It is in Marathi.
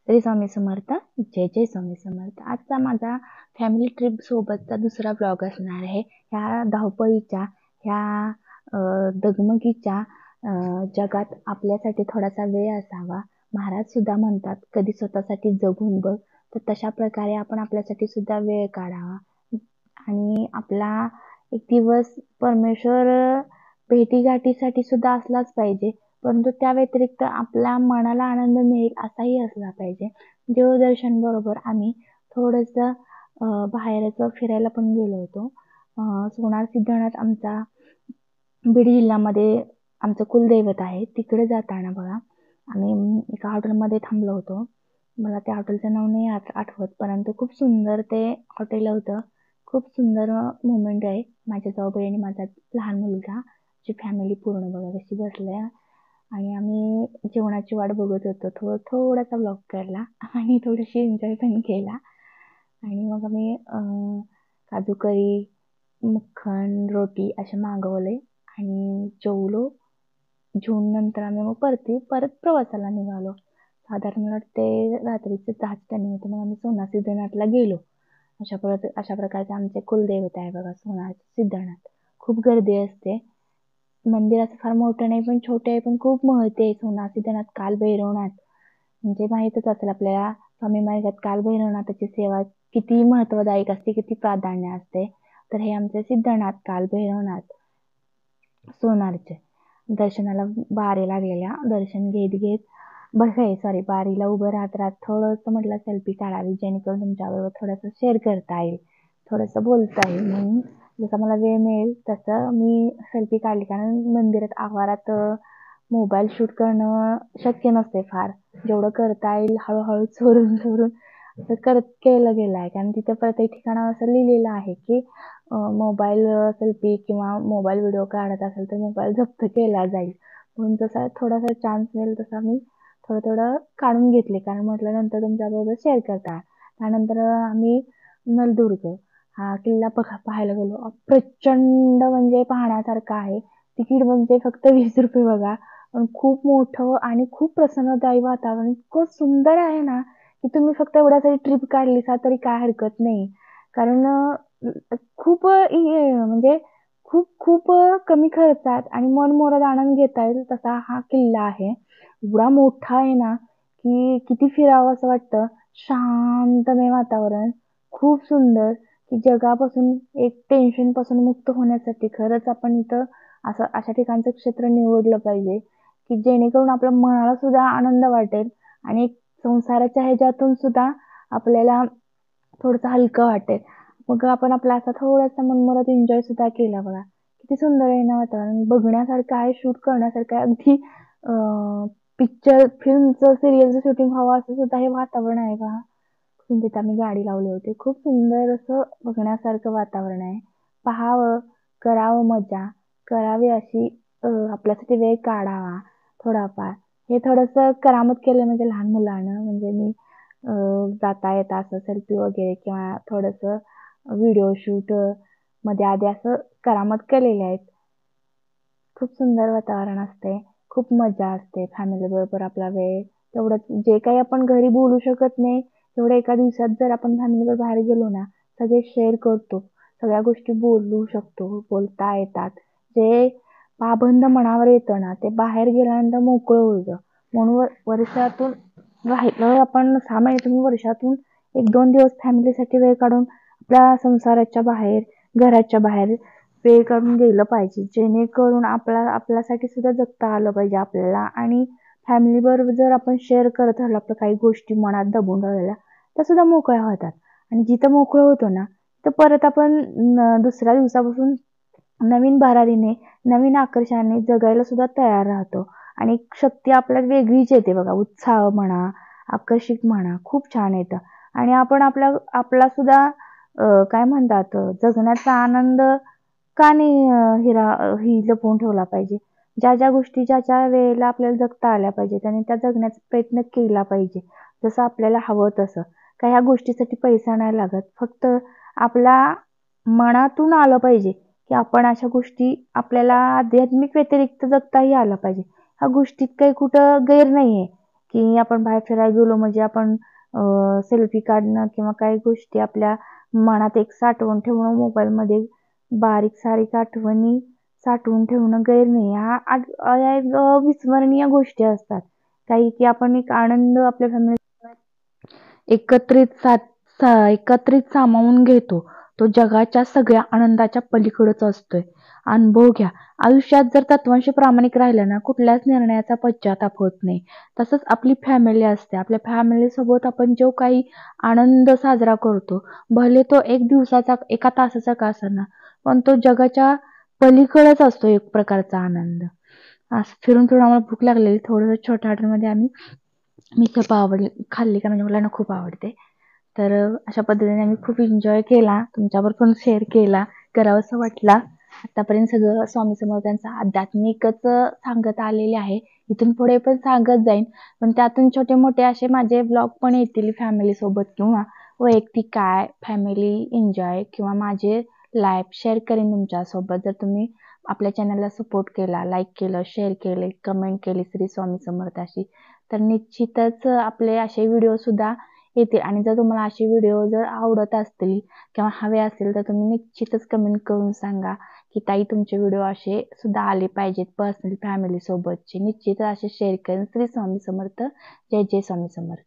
श्री स्वामी समर्थ. जय जय स्वामी समर्थ. आजचा माझा फॅमिली ट्रिप सोबतचा दुसरा ब्लॉग असणार आहे. ह्या धावपळीच्या दगमगीच्या जगात आपल्यासाठी थोडासा वेळ असावा. महाराज सुद्धा म्हणतात कधी स्वतःसाठी जगून बघ. तर तशा प्रकारे आपण आपल्यासाठी सुद्धा वेळ काढावा आणि आपला एक दिवस परमेश्वर भेटीगाठीसाठी सुद्धा असलाच पाहिजे, परंतु त्या व्यतिरिक्त आपल्या मनाला आनंद मिळेल असाही असला पाहिजे. देवदर्शन बरोबर आम्ही थोडंसं बाहेरच फिरायला पण गेलो होतो. सोनार सिद्धनाथ आमचा बीड जिल्ह्यामध्ये आमचं कुलदैवत आहे. तिकडे जाताना बघा आम्ही एका हॉटेलमध्ये थांबलो होतो. मला त्या हॉटेलचं नाव नाही आठवत, परंतु खूप सुंदर ते हॉटेल होतं. खूप सुंदर मोमेंट आहे. माझ्या जाऊबाई आणि माझा लहान मुलगा, ची फॅमिली पूर्ण बघा कशी बसल्या आणि आम्ही जेवणाची वाट बघत होतो. थोडासा ब्लॉग केला आणि थोडीशी एन्जॉय पण केला. आणि मग आम्ही काजू करी, मक्खन, रोटी असे मागवले आणि जेवलो. जेवून नंतर आम्ही मग परत प्रवासाला निघालो. साधारण वाटते रात्रीचे 10च टायमिंग होतं. मग आम्ही सोनार सिद्धनाथला गेलो. अशा प्रकारचे आमचे कुलदैवत आहे बघा सोनार सिद्धनाथ. खूप गर्दी असते. मंदिर असं फार मोठं नाही पण छोटे आहे, पण खूप महत्त्व आहे. सोनार सिद्धनाथ कालभैरवनाथ म्हणजे माहीतच असेल आपल्याला. स्वामी मार्गात कालभैरवनाथाची सेवा किती महत्त्वदायक असते, किती प्राधान्य असते. तर हे आमचे सिद्धनाथ कालभैरवनाथ सोनारचे दर्शनाला बारी लागलेल्या दर्शन घेत बारीला उभं राहत थोडंसं म्हटलं सेल्फी काढावी, जेणेकरून तुमच्याबरोबर थोडंसं शेअर करता येईल, थोडंसं बोलता येईल. म्हणून जसा मला वेळ मिळेल तसं मी सेल्फी काढली. कारण मंदिरात आवारात मोबाईल शूट करणं शक्य नसते फार. जेवढं करता येईल हळूहळू चोरून असं केलं गेलं आहे. कारण तिथं प्रत्येक ठिकाणावर असं लिहिलेलं आहे की मोबाईल सेल्फी किंवा मोबाईल व्हिडिओ काढत असेल तर मोबाईल जप्त केला जाईल. म्हणून जसा थोडासा चान्स मिळेल तसा मी थोडं काढून घेतले. कारण म्हटलं नंतर तुमच्याबरोबर शेअर करता. त्यानंतर आम्ही नलदुर्ग हा किल्ला पाहायला गेलो. प्रचंड म्हणजे पाहण्यासारखा आहे. तिकीट म्हणजे फक्त 20 रुपये बघा. पण खूप मोठं आणि खूप प्रसन्नदायी वातावरण इतकं सुंदर आहे ना की तुम्ही फक्त एवढ्यासाठी ट्रिप काढलीसा तरी काय हरकत नाही. कारण खूप म्हणजे खूप खूप कमी खर्चात आणि मनमुराद आनंद घेता येईल तसा हा किल्ला आहे. एवढा मोठा आहे ना की किती फिरावं असं वाटतं. शांतमय वातावरण, खूप सुंदर की जगापासून एक टेन्शन पासून मुक्त होण्यासाठी खरंच आपण इथं अशा ठिकाणचं क्षेत्र निवडलं पाहिजे की जेणेकरून आपल्या मनाला सुद्धा आनंद वाटेल आणि संसाराच्या ह्याच्यातून सुद्धा आपल्याला थोडंसं हलकं वाटेल. मग आपण आपला असा थोडासा मनमुराद एन्जॉय सुद्धा केला बघा. किती सुंदर आहे ना वातावरण. बघण्यासारखं आहे, शूट करण्यासारखं आहे. अगदी पिक्चर फिल्मचं सिरियलचं शूटिंग व्हावं असं सुद्धा हे वातावरण आहे बघा. तिथे आम्ही गाडी लावली होती. खूप सुंदर असं बघण्यासारखं वातावरण आहे. पाहावं, करावं मजा, करावी अशी आपल्यासाठी वेळ काढावा थोडाफार. हे थोडंसं करामत केलं म्हणजे लहान मुलानं म्हणजे मी जाता येता असं सेल्फी वगैरे किंवा थोडंसं व्हिडिओ शूट मध्ये आधी असं करामत केलेल्या आहेत. खूप सुंदर वातावरण असते. खूप मजा असते. फॅमिली बरोबर आपला वेळ तेवढं जे काही आपण घरी बोलू शकत नाही तेवढं एका दिवसात जर आपण फॅमिलीवर बाहेर गेलो ना सगळे शेअर करतो. सगळ्या गोष्टी बोलू शकतो, बोलता येतात. जे पाबंद मनावर येतं ना ते बाहेर गेल्यानंतर मोकळं होतं. म्हणून वर्षातून राहिलं आपण 6 महिन्यातून वर्षातून 1-2 दिवस फॅमिलीसाठी वेळ काढून आपल्या संसाराच्या बाहेर, घराच्या बाहेर वेळ काढून गेलं पाहिजे. जेणेकरून आपल्यासाठी सुद्धा जगता आलं पाहिजे आपल्याला. आणि फॅमिली बरोबर जर आपण शेअर करत राहिलो आपल्या काही गोष्टी मनात दबून राहिलेल्या त्या सुद्धा मोकळ्या होतात. आणि जिथं मोकळं होतो ना तर परत आपण दुसऱ्या दिवसापासून नवीन भरारीने, नवीन आकर्षणाने जगायला सुद्धा तयार राहतो. आणि एक शक्ती आपल्यात वेगळीच येते बघा. उत्साह म्हणा, आकर्षित म्हणा, खूप छान येतं. आणि आपण आपला सुद्धा काय म्हणतात जगण्याचा आनंद का नाही ही जपून ठेवला पाहिजे. ज्या गोष्टी ज्या वेळेला आपल्याला जगता आल्या पाहिजेत आणि त्या जगण्याचा प्रयत्न केला पाहिजे. जसं आपल्याला हवं तसं. का ह्या गोष्टीसाठी पैसा नाही लागत. फक्त आपला मनातून आलं पाहिजे की आपण अशा गोष्टी आपल्याला आध्यात्मिक व्यतिरिक्त जगताही आलं पाहिजे. ह्या गोष्टीत काही कुठं गैर नाहीये की आपण बाहेर फिरायला गेलो म्हणजे आपण सेल्फी काढणं किंवा काही गोष्टी आपल्या मनात एक साठवून ठेवणं, मोबाईलमध्ये बारीक सारीक आठवणी साठवून ठेवणं गैर नाही. या अविस्मरणीय गोष्टी असतात काही, की आपण एक आनंद आपल्या फॅमिली एकत्रित सामावून घेतो. तो जगाच्या सगळ्या आनंदाच्या पलीकडेच असतोय. अनुभव घ्या. आयुष्यात जर तत्वांशी प्रामाणिक राहिलं ना, कुठल्याच निर्णयाचा पश्चाताप होत नाही. तसंच आपली फॅमिली असते. आपल्या फॅमिलीसोबत आपण जो काही आनंद साजरा करतो, भले तो एक दिवसाचा, एका तासाचा का असेना, पण तो जगाच्या पलीकडेच असतो एक प्रकारचा आनंद. असं फिरून फिरून आम्हाला भूक लागलेली. थोडंसं छोट्या हॉटेलमध्ये आम्ही मिसळ खाल्ली, कारण माझ्या मुलांना खूप आवडते. तर अशा पद्धतीने आम्ही खूप एन्जॉय केला. तुमच्याबरोबर पण शेअर केला, करावंसं वाटला. आतापर्यंत सगळं स्वामी समर्थांचं आध्यात्मिकच सांगत आलेले आहे. इथून पुढे पण सांगत जाईन, पण त्यातून छोटे मोठे असे माझे ब्लॉग पण येतील फॅमिलीसोबत, किंवा वैयक्तिक काय फॅमिली एन्जॉय किंवा माझे लाईफ शेअर करेन तुमच्यासोबत. जर तुम्ही आपल्या चॅनलला सपोर्ट केला, लाईक केलं, शेअर केले, कमेंट केली श्री स्वामी समर्थाशी, तर निश्चितच आपले असे व्हिडिओसुद्धा येतील. आणि जर तुम्हाला असे व्हिडिओ जर आवडत असतील किंवा हवे असतील, तर तुम्ही निश्चितच कमेंट करून सांगा की ताई तुमचे व्हिडिओ असे सुद्धा आले पाहिजेत, पर्सनल फॅमिली सोबतचे. निश्चितच असे शेअर करेन. श्री स्वामी समर्थ. जय जय स्वामी समर्थ.